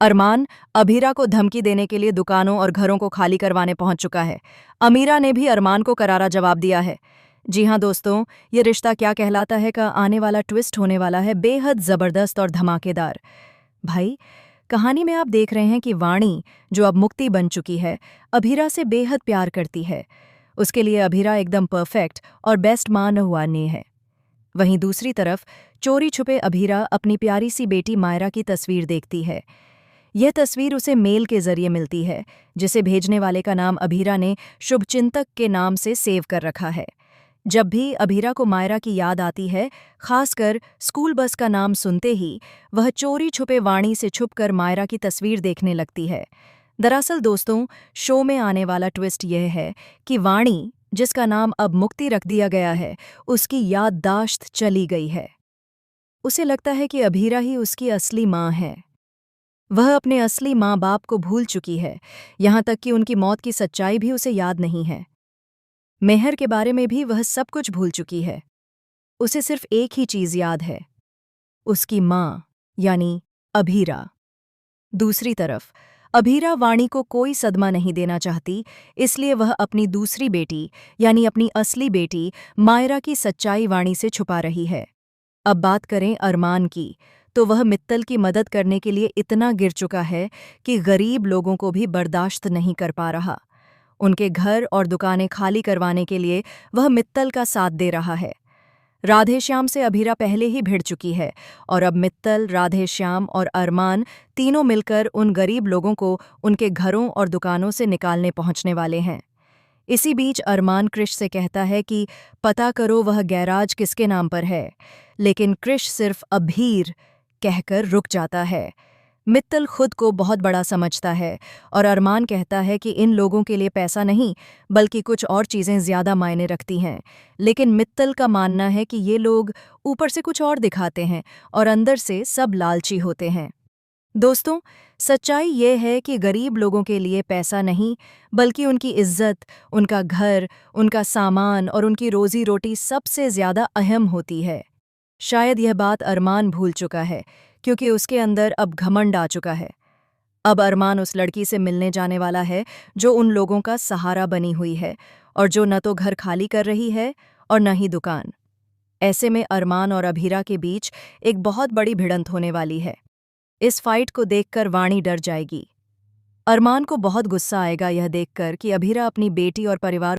अरमान अभीरा को धमकी देने के लिए दुकानों और घरों को खाली करवाने पहुंच चुका है। अमीरा ने भी अरमान को करारा जवाब दिया है। जी हाँ दोस्तों, ये रिश्ता क्या कहलाता है का आने वाला ट्विस्ट होने वाला है बेहद ज़बरदस्त और धमाकेदार। भाई, कहानी में आप देख रहे हैं कि वाणी, जो अब मुक्ति बन चुकी है, अभीरा से बेहद प्यार करती है। उसके लिए अभीरा एकदम परफेक्ट और बेस्ट मान हुआ ने है। वहीं दूसरी तरफ चोरी छुपे अभीरा अपनी प्यारी सी बेटी मायरा की तस्वीर देखती है। यह तस्वीर उसे मेल के जरिए मिलती है, जिसे भेजने वाले का नाम अभीरा ने शुभचिंतक के नाम से सेव कर रखा है। जब भी अभीरा को मायरा की याद आती है, खासकर स्कूल बस का नाम सुनते ही, वह चोरी छुपे वाणी से छुपकर मायरा की तस्वीर देखने लगती है। दरअसल दोस्तों, शो में आने वाला ट्विस्ट यह है कि वाणी, जिसका नाम अब मुक्ति रख दिया गया है, उसकी याददाश्त चली गई है। उसे लगता है कि अभीरा ही उसकी असली माँ है। वह अपने असली माँ बाप को भूल चुकी है, यहाँ तक कि उनकी मौत की सच्चाई भी उसे याद नहीं है। मेहर के बारे में भी वह सब कुछ भूल चुकी है। उसे सिर्फ एक ही चीज़ याद है, उसकी माँ, यानी अभीरा। दूसरी तरफ अभीरा वाणी को कोई सदमा नहीं देना चाहती, इसलिए वह अपनी दूसरी बेटी, यानी अपनी असली बेटी मायरा की सच्चाई वाणी से छुपा रही है। अब बात करें अरमान की, तो वह मित्तल की मदद करने के लिए इतना गिर चुका है कि गरीब लोगों को भी बर्दाश्त नहीं कर पा रहा। उनके घर और दुकानें खाली करवाने के लिए वह मित्तल का साथ दे रहा है। राधेश्याम से अभीरा पहले ही भिड़ चुकी है और अब मित्तल, राधेश्याम और अरमान तीनों मिलकर उन गरीब लोगों को उनके घरों और दुकानों से निकालने पहुंचने वाले हैं। इसी बीच अरमान कृष से कहता है कि पता करो वह गैराज किसके नाम पर है, लेकिन कृष सिर्फ अभीर कहकर रुक जाता है। मित्तल खुद को बहुत बड़ा समझता है और अरमान कहता है कि इन लोगों के लिए पैसा नहीं, बल्कि कुछ और चीज़ें ज़्यादा मायने रखती हैं। लेकिन मित्तल का मानना है कि ये लोग ऊपर से कुछ और दिखाते हैं और अंदर से सब लालची होते हैं। दोस्तों, सच्चाई ये है कि गरीब लोगों के लिए पैसा नहीं, बल्कि उनकी इज्जत, उनका घर, उनका सामान और उनकी रोजी रोटी सबसे ज़्यादा अहम होती है। शायद यह बात अरमान भूल चुका है, क्योंकि उसके अंदर अब घमंड आ चुका है। अब अरमान उस लड़की से मिलने जाने वाला है जो उन लोगों का सहारा बनी हुई है और जो न तो घर खाली कर रही है और न ही दुकान। ऐसे में अरमान और अभीरा के बीच एक बहुत बड़ी भिड़ंत होने वाली है। इस फाइट को देखकर वाणी डर जाएगी। अरमान को बहुत गुस्सा आएगा यह देखकर कि अभीरा अपनी बेटी और परिवार